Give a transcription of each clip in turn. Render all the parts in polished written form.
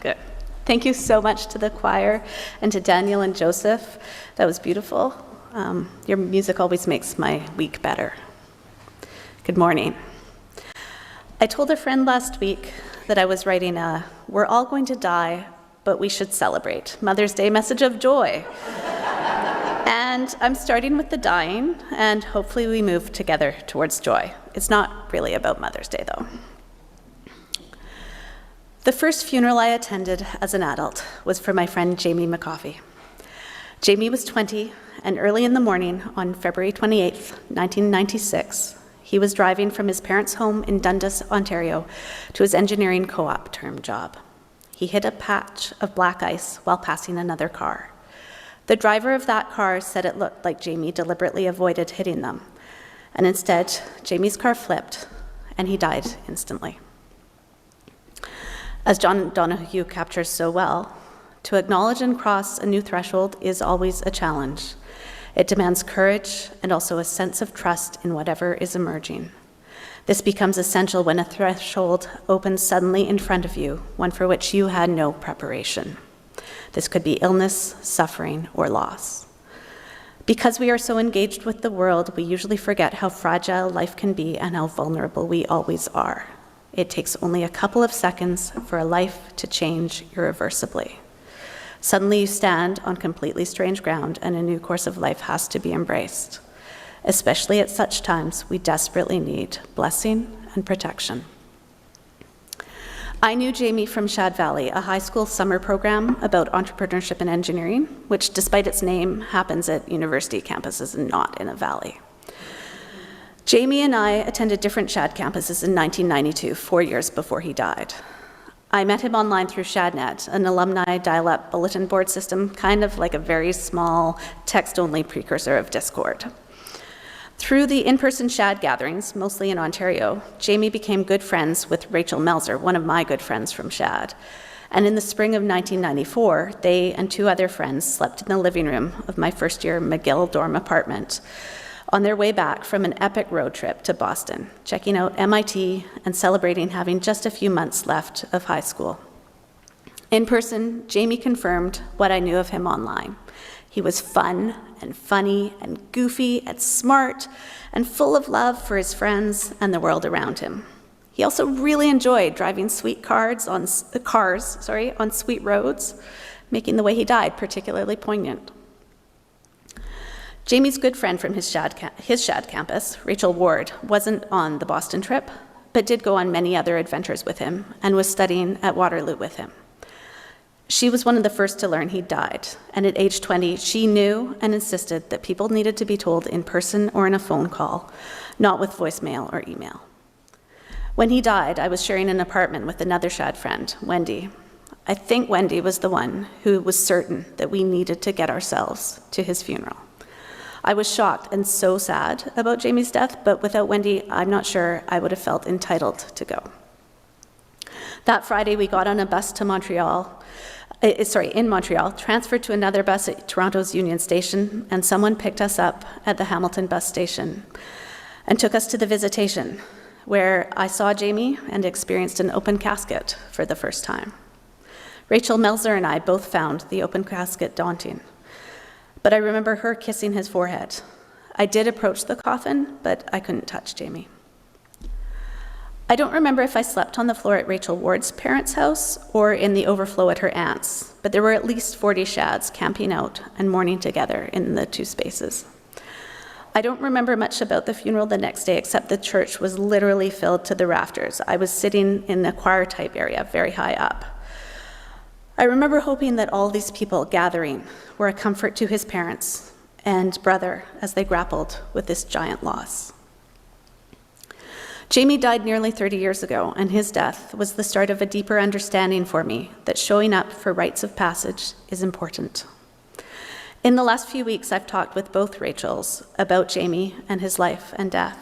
Good. Thank you so much to the choir and to Daniel and Joseph. That was beautiful. Your music always makes my week better. Good morning. I told a friend last week that I was writing a "We're all going to die, but we should celebrate" Mother's Day message of joy. And I'm starting with the dying, and hopefully we move together towards joy. It's not really about Mother's Day, though. The first funeral I attended as an adult was for my friend Jamie McCoffey. Jamie was 20, and early in the morning on February 28th, 1996, he was driving from his parents' home in Dundas, Ontario, to his engineering co-op term job. He hit a patch of black ice while passing another car. The driver of that car said it looked like Jamie deliberately avoided hitting them, and instead, Jamie's car flipped, and he died instantly. As John Donahue captures so well, to acknowledge and cross a new threshold is always a challenge. It demands courage and also a sense of trust in whatever is emerging. This becomes essential when a threshold opens suddenly in front of you, one for which you had no preparation. This could be illness, suffering, or loss. Because we are so engaged with the world, we usually forget how fragile life can be and how vulnerable we always are. It takes only a couple of seconds for a life to change irreversibly. Suddenly you stand on completely strange ground and a new course of life has to be embraced. Especially at such times, we desperately need blessing and protection. I knew Jamie from Shad Valley, a high school summer program about entrepreneurship and engineering, which despite its name happens at university campuses and not in a valley. Jamie and I attended different Shad campuses in 1992, 4 years before he died. I met him online through ShadNet, an alumni dial-up bulletin board system, kind of like a very small text-only precursor of Discord. Through the in-person Shad gatherings, mostly in Ontario, Jamie became good friends with Rachel Melzer, one of my good friends from Shad. And in the spring of 1994, they and two other friends slept in the living room of my first-year McGill dorm apartment on their way back from an epic road trip to Boston, checking out MIT and celebrating having just a few months left of high school. In person, Jamie confirmed what I knew of him online. He was fun and funny and goofy and smart and full of love for his friends and the world around him. He also really enjoyed driving sweet cars on sweet roads, making the way he died particularly poignant. Jamie's good friend from his Shad campus, Rachel Ward, wasn't on the Boston trip, but did go on many other adventures with him and was studying at Waterloo with him. She was one of the first to learn he'd died, and at age 20, she knew and insisted that people needed to be told in person or in a phone call, not with voicemail or email. When he died, I was sharing an apartment with another Shad friend, Wendy. I think Wendy was the one who was certain that we needed to get ourselves to his funeral. I was shocked and so sad about Jamie's death, but without Wendy, I'm not sure I would have felt entitled to go. That Friday, we got on a bus to in Montreal, transferred to another bus at Toronto's Union Station, and someone picked us up at the Hamilton bus station and took us to the visitation, where I saw Jamie and experienced an open casket for the first time. Rachel Melzer and I both found the open casket daunting, but I remember her kissing his forehead. I did approach the coffin, but I couldn't touch Jamie. I don't remember if I slept on the floor at Rachel Ward's parents' house or in the overflow at her aunt's, but there were at least 40 Shads camping out and mourning together in the two spaces. I don't remember much about the funeral the next day, except the church was literally filled to the rafters. I was sitting in the choir-type area, very high up. I remember hoping that all these people gathering were a comfort to his parents and brother as they grappled with this giant loss. Jamie died nearly 30 years ago, and his death was the start of a deeper understanding for me that showing up for rites of passage is important. In the last few weeks, I've talked with both Rachels about Jamie and his life and death.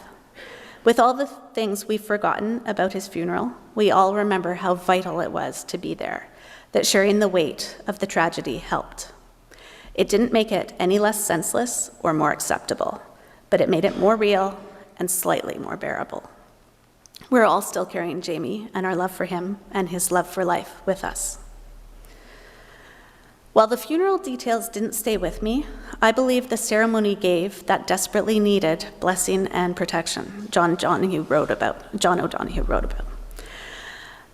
With all the things we've forgotten about his funeral, we all remember how vital it was to be there, that sharing the weight of the tragedy helped. It didn't make it any less senseless or more acceptable, but it made it more real and slightly more bearable. We're all still carrying Jamie and our love for him and his love for life with us. While the funeral details didn't stay with me, I believe the ceremony gave that desperately needed blessing and protection John O'Donohue wrote about.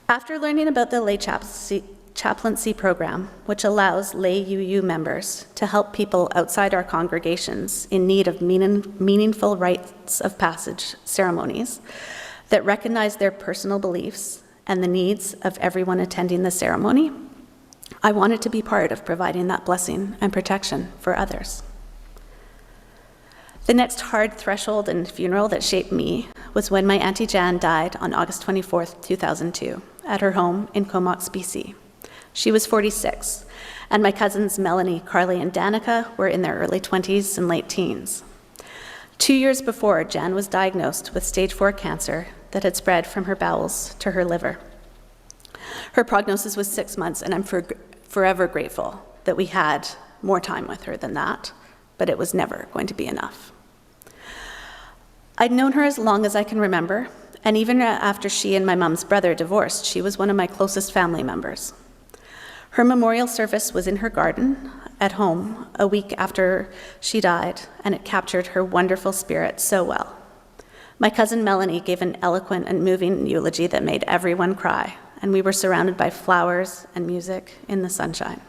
After learning about the lay chaplaincy program, which allows lay UU members to help people outside our congregations in need of meaningful rites of passage ceremonies that recognize their personal beliefs and the needs of everyone attending the ceremony, I wanted to be part of providing that blessing and protection for others. The next hard threshold in funeral that shaped me was when my Auntie Jan died on August 24th, 2002, at her home in Comox, BC. She was 46, and my cousins Melanie, Carly, and Danica were in their early 20s and late teens. 2 years before, Jan was diagnosed with stage 4 cancer that had spread from her bowels to her liver. Her prognosis was 6 months, and I'm forever grateful that we had more time with her than that, but it was never going to be enough. I'd known her as long as I can remember, and even after she and my mom's brother divorced, she was one of my closest family members. Her memorial service was in her garden at home a week after she died, and it captured her wonderful spirit so well. My cousin Melanie gave an eloquent and moving eulogy that made everyone cry, and we were surrounded by flowers and music in the sunshine.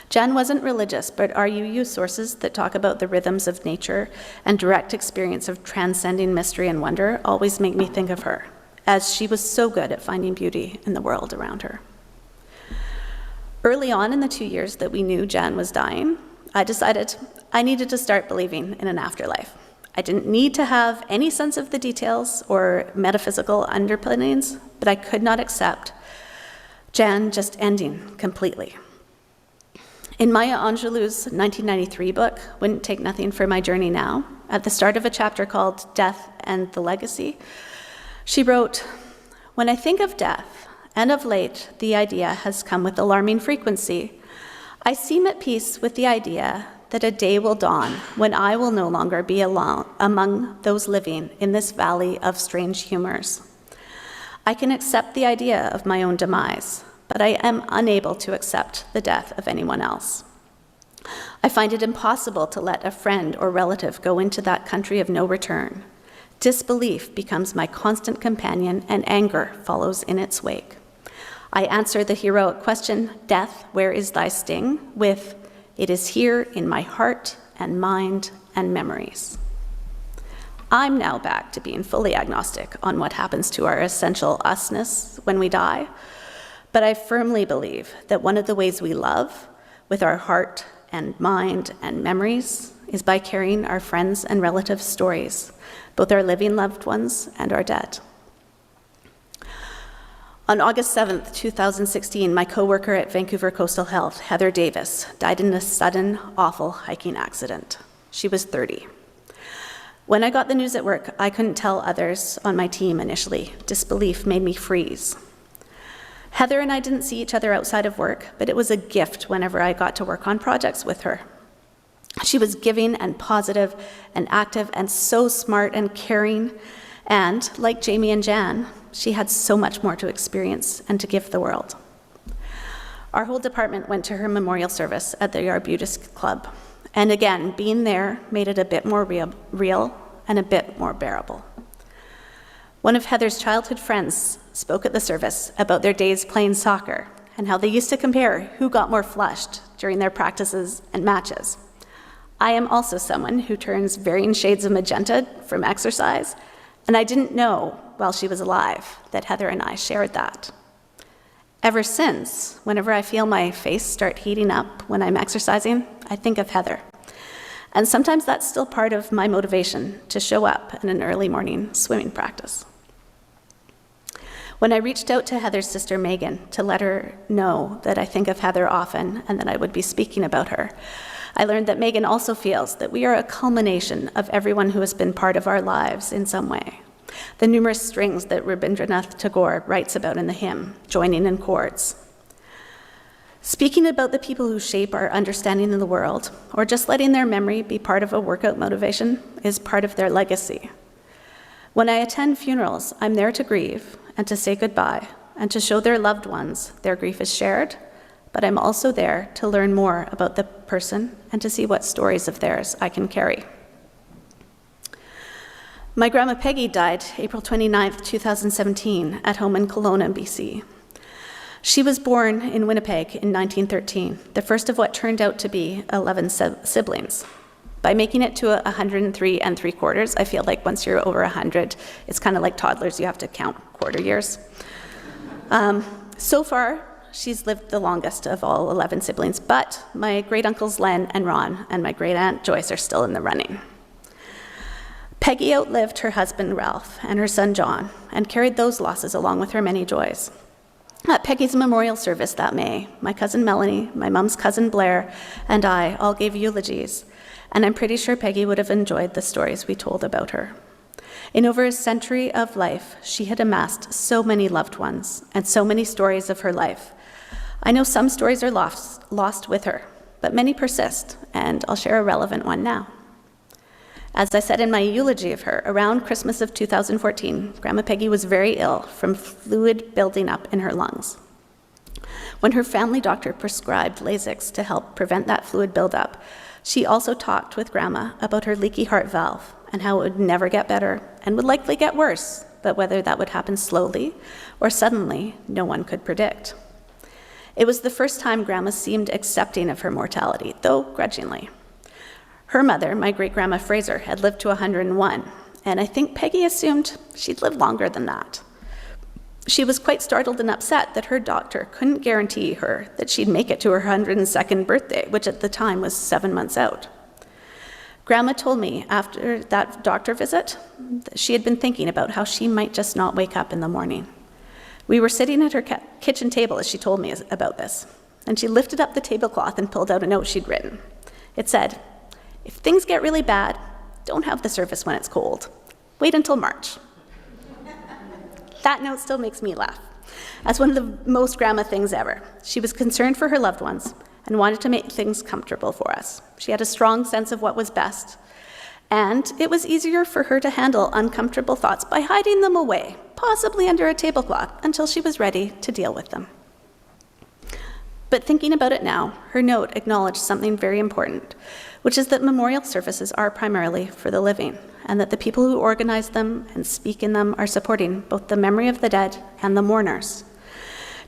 Jan wasn't religious, but our UU sources that talk about the rhythms of nature and direct experience of transcending mystery and wonder always make me think of her, as she was so good at finding beauty in the world around her. Early on in the 2 years that we knew Jan was dying, I decided I needed to start believing in an afterlife. I didn't need to have any sense of the details or metaphysical underpinnings, but I could not accept Jan just ending completely. In Maya Angelou's 1993 book, Wouldn't Take Nothing for My Journey Now, at the start of a chapter called Death and the Legacy, she wrote, "When I think of death, and of late the idea has come with alarming frequency, I seem at peace with the idea that a day will dawn when I will no longer be alone among those living in this valley of strange humors. I can accept the idea of my own demise, but I am unable to accept the death of anyone else. I find it impossible to let a friend or relative go into that country of no return. Disbelief becomes my constant companion, and anger follows in its wake. I answer the heroic question, 'Death, where is thy sting?' with, 'It is here in my heart and mind and memories.'" I'm now back to being fully agnostic on what happens to our essential usness when we die, but I firmly believe that one of the ways we love with our heart and mind and memories is by carrying our friends' and relatives' stories, both our living loved ones and our dead. On August 7th, 2016, my coworker at Vancouver Coastal Health, Heather Davis, died in a sudden, awful hiking accident. She was 30. When I got the news at work, I couldn't tell others on my team initially. Disbelief made me freeze. Heather and I didn't see each other outside of work, but it was a gift whenever I got to work on projects with her. She was giving and positive and active and so smart and caring, and like Jamie and Jan, she had so much more to experience and to give the world. Our whole department went to her memorial service at the Arbutus Club, and again, being there made it a bit more real and a bit more bearable. One of Heather's childhood friends spoke at the service about their days playing soccer and how they used to compare who got more flushed during their practices and matches. I am also someone who turns varying shades of magenta from exercise, and I didn't know while she was alive that Heather and I shared that. Ever since, whenever I feel my face start heating up when I'm exercising, I think of Heather. And sometimes that's still part of my motivation to show up in an early morning swimming practice. When I reached out to Heather's sister Megan to let her know that I think of Heather often and that I would be speaking about her, I learned that Megan also feels that we are a culmination of everyone who has been part of our lives in some way. The numerous strings that Rabindranath Tagore writes about in the hymn, joining in chords. Speaking about the people who shape our understanding of the world, or just letting their memory be part of a workout motivation, is part of their legacy. When I attend funerals, I'm there to grieve and to say goodbye and to show their loved ones their grief is shared, but I'm also there to learn more about the person and to see what stories of theirs I can carry. My grandma Peggy died April 29th, 2017, at home in Kelowna, BC. She was born in Winnipeg in 1913, the first of what turned out to be 11 siblings. By making it to 103 3/4, I feel like once you're over 100, it's kind of like toddlers, you have to count quarter years. So far, she's lived the longest of all 11 siblings, but my great-uncles Len and Ron and my great-aunt Joyce are still in the running. Peggy outlived her husband Ralph and her son John and carried those losses along with her many joys. At Peggy's memorial service that May, my cousin Melanie, my mom's cousin Blair, and I all gave eulogies, and I'm pretty sure Peggy would have enjoyed the stories we told about her. In over a century of life, she had amassed so many loved ones and so many stories of her life. I know some stories are lost with her, but many persist, and I'll share a relevant one now. As I said in my eulogy of her, around Christmas of 2014, Grandma Peggy was very ill from fluid building up in her lungs. When her family doctor prescribed Lasix to help prevent that fluid buildup, she also talked with Grandma about her leaky heart valve and how it would never get better and would likely get worse, but whether that would happen slowly or suddenly, no one could predict. It was the first time Grandma seemed accepting of her mortality, though grudgingly. Her mother, my great-grandma Fraser, had lived to 101, and I think Peggy assumed she'd live longer than that. She was quite startled and upset that her doctor couldn't guarantee her that she'd make it to her 102nd birthday, which at the time was 7 months out. Grandma told me after that doctor visit that she had been thinking about how she might just not wake up in the morning. We were sitting at her kitchen table as she told me about this, and she lifted up the tablecloth and pulled out a note she'd written. It said, "If things get really bad, don't have the service when it's cold. Wait until March." That note still makes me laugh. As one of the most grandma things ever, she was concerned for her loved ones and wanted to make things comfortable for us. She had a strong sense of what was best, and it was easier for her to handle uncomfortable thoughts by hiding them away, possibly under a tablecloth, until she was ready to deal with them. But thinking about it now, her note acknowledged something very important, which is that memorial services are primarily for the living, and that the people who organize them and speak in them are supporting both the memory of the dead and the mourners.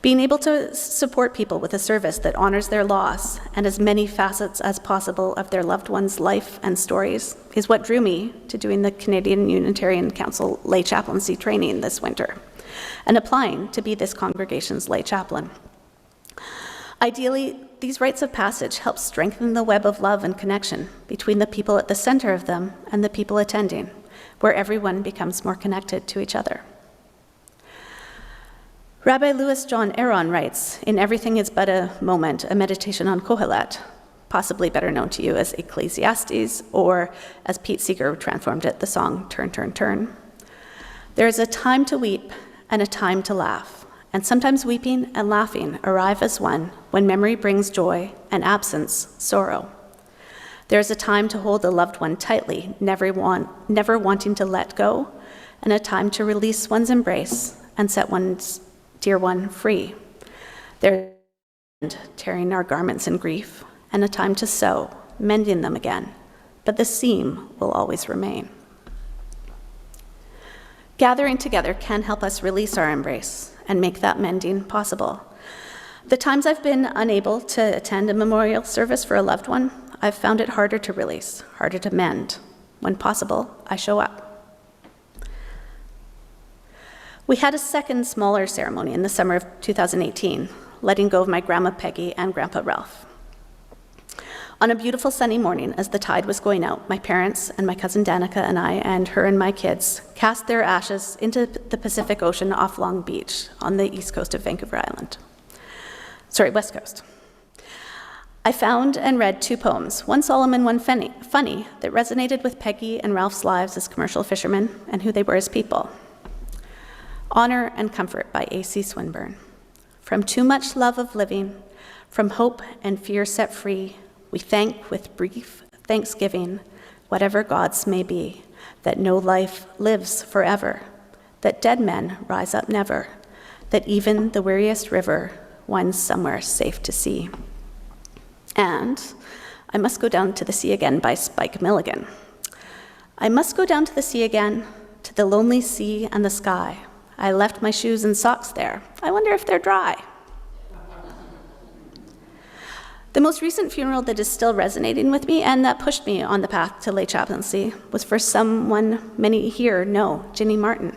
Being able to support people with a service that honors their loss and as many facets as possible of their loved one's life and stories is what drew me to doing the Canadian Unitarian Council lay chaplaincy training this winter and applying to be this congregation's lay chaplain. Ideally, these rites of passage help strengthen the web of love and connection between the people at the center of them and the people attending, where everyone becomes more connected to each other. Rabbi Louis John Aaron writes, in Everything is But a Moment, a meditation on Kohelet, possibly better known to you as Ecclesiastes, or as Pete Seeger transformed it, the song Turn, Turn, Turn. There is a time to weep and a time to laugh, and sometimes weeping and laughing arrive as one when memory brings joy and absence sorrow. There is a time to hold a loved one tightly, never wanting to let go, and a time to release one's embrace and set one's dear one free. There is tearing our garments in grief, and a time to sew, mending them again, but the seam will always remain. Gathering together can help us release our embrace and make that mending possible. The times I've been unable to attend a memorial service for a loved one, I've found it harder to release, harder to mend. When possible, I show up. We had a second, smaller ceremony in the summer of 2018, letting go of my Grandma Peggy and Grandpa Ralph. On a beautiful sunny morning, as the tide was going out, my parents and my cousin Danica and I and her and my kids cast their ashes into the Pacific Ocean off Long Beach on the east coast of Vancouver Island. West coast. I found and read 2 poems, one solemn and one funny, that resonated with Peggy and Ralph's lives as commercial fishermen and who they were as people. Honor and Comfort by A.C. Swinburne. From too much love of living, from hope and fear set free, we thank with brief thanksgiving, whatever gods may be, that no life lives forever, that dead men rise up never, that even the weariest river one somewhere safe to see. And I Must Go Down to the Sea Again by Spike Milligan. I must go down to the sea again, to the lonely sea and the sky. I left my shoes and socks there. I wonder if they're dry. The most recent funeral that is still resonating with me and that pushed me on the path to lay chaplaincy was for someone many here know, Ginny Martin.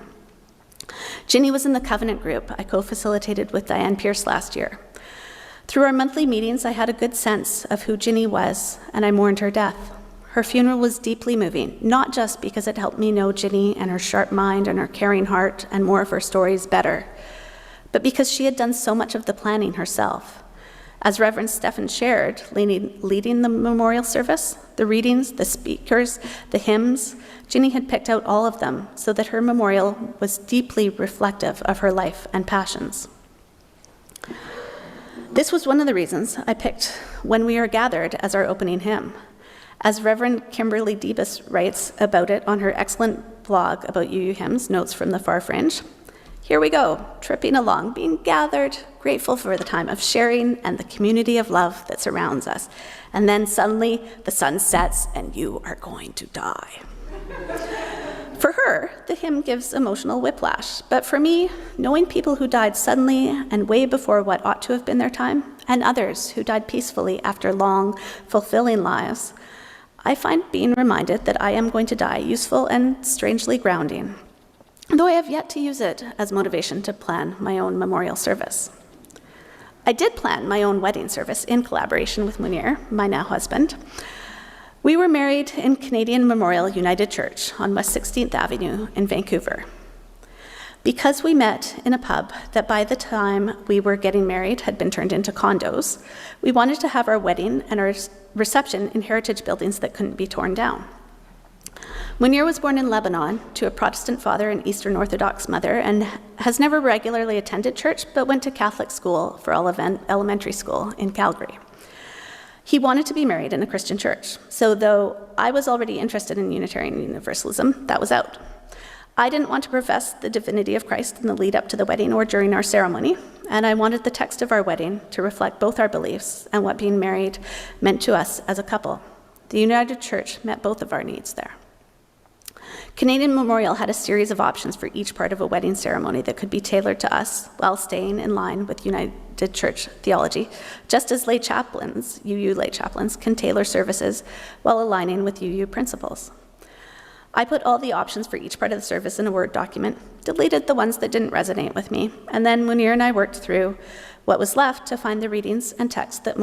Ginny was in the Covenant group I co-facilitated with Diane Pierce last year. Through our monthly meetings, I had a good sense of who Ginny was, and I mourned her death. Her funeral was deeply moving, not just because it helped me know Ginny and her sharp mind and her caring heart and more of her stories better, but because she had done so much of the planning herself. As Reverend Stephen shared, leading the memorial service, the readings, the speakers, the hymns, Ginny had picked out all of them so that her memorial was deeply reflective of her life and passions. This was one of the reasons I picked When We Are Gathered as our opening hymn. As Reverend Kimberly Debus writes about it on her excellent blog about UU hymns, Notes from the Far Fringe, here we go, tripping along, being gathered, grateful for the time of sharing and the community of love that surrounds us. And then suddenly the sun sets and you are going to die. For her, the hymn gives emotional whiplash. But for me, knowing people who died suddenly and way before what ought to have been their time, and others who died peacefully after long, fulfilling lives, I find being reminded that I am going to die useful and strangely grounding, though I have yet to use it as motivation to plan my own memorial service. I did plan my own wedding service in collaboration with Munir, my now husband. We were married in Canadian Memorial United Church on West 16th Avenue in Vancouver. Because we met in a pub that by the time we were getting married had been turned into condos, we wanted to have our wedding and our reception in heritage buildings that couldn't be torn down. Munir was born in Lebanon to a Protestant father and Eastern Orthodox mother and has never regularly attended church but went to Catholic school for elementary school in Calgary. He wanted to be married in a Christian church, so though I was already interested in Unitarian Universalism, that was out. I didn't want to profess the divinity of Christ in the lead up to the wedding or during our ceremony, and I wanted the text of our wedding to reflect both our beliefs and what being married meant to us as a couple. The United Church met both of our needs there. Canadian Memorial had a series of options for each part of a wedding ceremony that could be tailored to us while staying in line with United Church theology, just as lay chaplains, UU lay chaplains, can tailor services while aligning with UU principles. I put all the options for each part of the service in a Word document, deleted the ones that didn't resonate with me, and then Munir and I worked through what was left to find the readings and texts that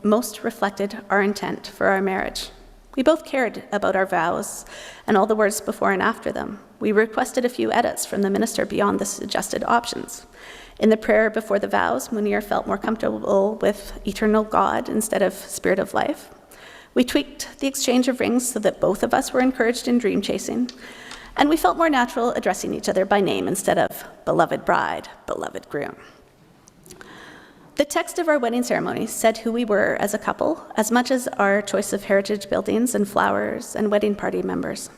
most reflected our intent for our marriage. We both cared about our vows and all the words before and after them. We requested a few edits from the minister beyond the suggested options. In the prayer before the vows, Munir felt more comfortable with eternal God instead of spirit of life. We tweaked the exchange of rings so that both of us were encouraged in dream chasing, and we felt more natural addressing each other by name instead of beloved bride, beloved groom. The text of our wedding ceremony said who we were as a couple, as much as our choice of heritage buildings and flowers and wedding party members.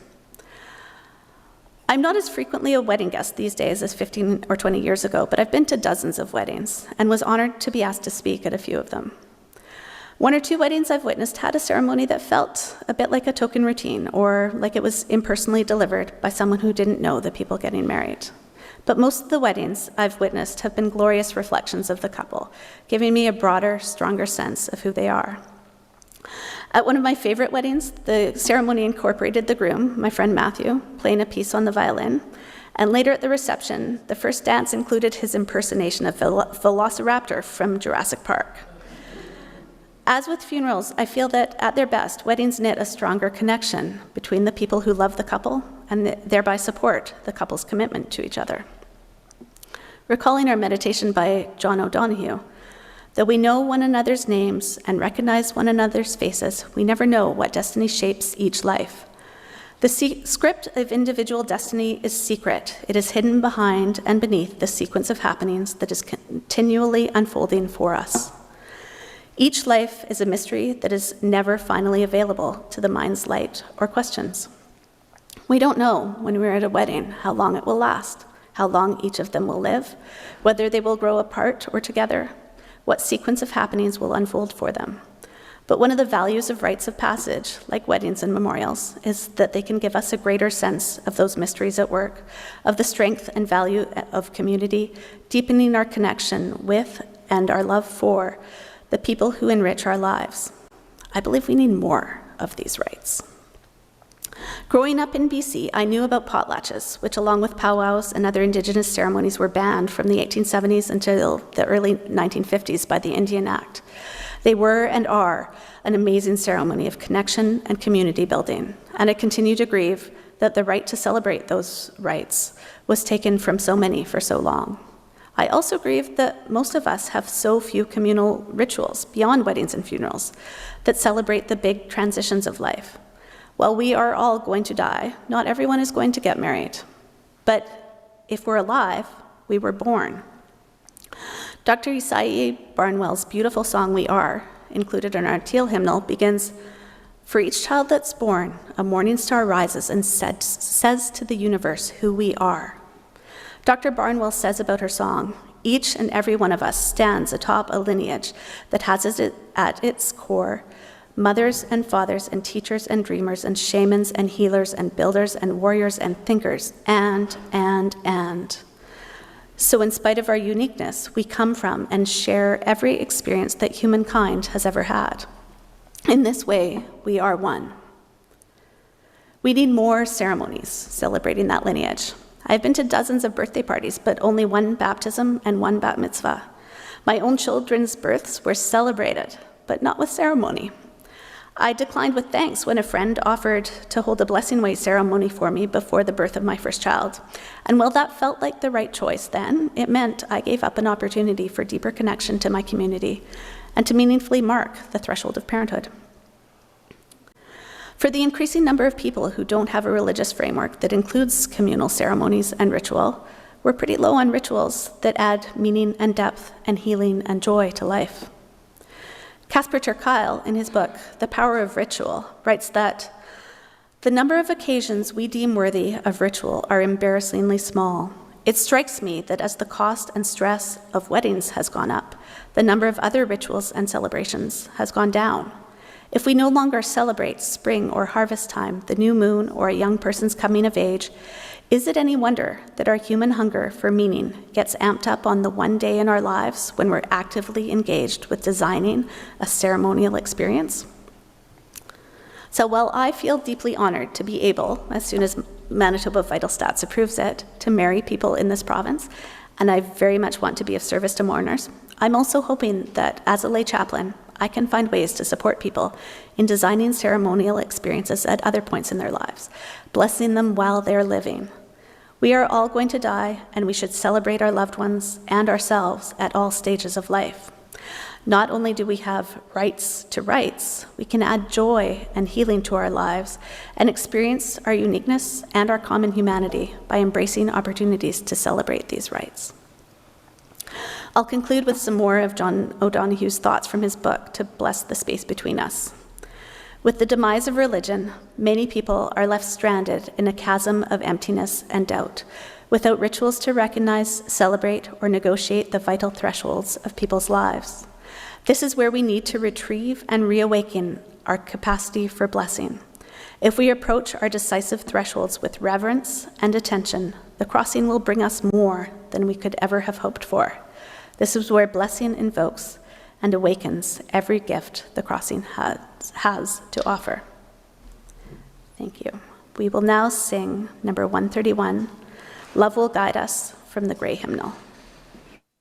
I'm not as frequently a wedding guest these days as 15 or 20 years ago, but I've been to dozens of weddings and was honored to be asked to speak at a few of them. One or two weddings I've witnessed had a ceremony that felt a bit like a token routine or like it was impersonally delivered by someone who didn't know the people getting married. But most of the weddings I've witnessed have been glorious reflections of the couple, giving me a broader, stronger sense of who they are. At one of my favorite weddings, the ceremony incorporated the groom, my friend Matthew, playing a piece on the violin, and later at the reception, the first dance included his impersonation of Velociraptor from Jurassic Park. As with funerals, I feel that at their best, weddings knit a stronger connection between the people who love the couple and thereby support the couple's commitment to each other. Recalling our meditation by John O'Donohue, though we know one another's names and recognize one another's faces, we never know what destiny shapes each life. The script of individual destiny is secret. It is hidden behind and beneath the sequence of happenings that is continually unfolding for us. Each life is a mystery that is never finally available to the mind's light or questions. We don't know when we're at a wedding how long it will last, how long each of them will live, whether they will grow apart or together. what sequence of happenings will unfold for them. But one of the values of rites of passage, like weddings and memorials, is that they can give us a greater sense of those mysteries at work, of the strength and value of community, deepening our connection with and our love for the people who enrich our lives. I believe we need more of these rites. Growing up in BC, I knew about potlatches, which along with powwows and other Indigenous ceremonies were banned from the 1870s until the early 1950s by the Indian Act. They were and are an amazing ceremony of connection and community building, and I continue to grieve that the right to celebrate those rites was taken from so many for so long. I also grieve that most of us have so few communal rituals beyond weddings and funerals that celebrate the big transitions of life. While we are all going to die, not everyone is going to get married. But if we're alive, we were born. Dr. Isaiah Barnwell's beautiful song, We Are, included in our Teal hymnal, begins, "For each child that's born, a morning star rises and says to the universe who we are." Dr. Barnwell says about her song, each and every one of us stands atop a lineage that has at its core mothers and fathers and teachers and dreamers and shamans and healers and builders and warriors and thinkers and. So in spite of our uniqueness, we come from and share every experience that humankind has ever had. In this way, we are one. We need more ceremonies celebrating that lineage. I've been to dozens of birthday parties, but only one baptism and one bat mitzvah. My own children's births were celebrated, but not with ceremony. I declined with thanks when a friend offered to hold a blessing way ceremony for me before the birth of my first child. And while that felt like the right choice then, it meant I gave up an opportunity for deeper connection to my community and to meaningfully mark the threshold of parenthood. For the increasing number of people who don't have a religious framework that includes communal ceremonies and ritual, we're pretty low on rituals that add meaning and depth and healing and joy to life. Caspar ter Kuile, in his book, The Power of Ritual, writes that the number of occasions we deem worthy of ritual are embarrassingly small. It strikes me that as the cost and stress of weddings has gone up, the number of other rituals and celebrations has gone down. If we no longer celebrate spring or harvest time, the new moon, or a young person's coming of age, is it any wonder that our human hunger for meaning gets amped up on the one day in our lives when we're actively engaged with designing a ceremonial experience? So while I feel deeply honored to be able, as soon as Manitoba Vital Stats approves it, to marry people in this province, and I very much want to be of service to mourners, I'm also hoping that as a lay chaplain, I can find ways to support people in designing ceremonial experiences at other points in their lives, blessing them while they're living. We are all going to die, and we should celebrate our loved ones and ourselves at all stages of life. Not only do we have rights to rights, we can add joy and healing to our lives and experience our uniqueness and our common humanity by embracing opportunities to celebrate these rights. I'll conclude with some more of John O'Donoghue's thoughts from his book to bless the space between us. With the demise of religion, many people are left stranded in a chasm of emptiness and doubt, without rituals to recognize, celebrate, or negotiate the vital thresholds of people's lives. This is where we need to retrieve and reawaken our capacity for blessing. If we approach our decisive thresholds with reverence and attention, the crossing will bring us more than we could ever have hoped for. This is where blessing invokes and awakens every gift the crossing has to offer. Thank you. We will now sing number 131, Love Will Guide Us, from the Gray Hymnal.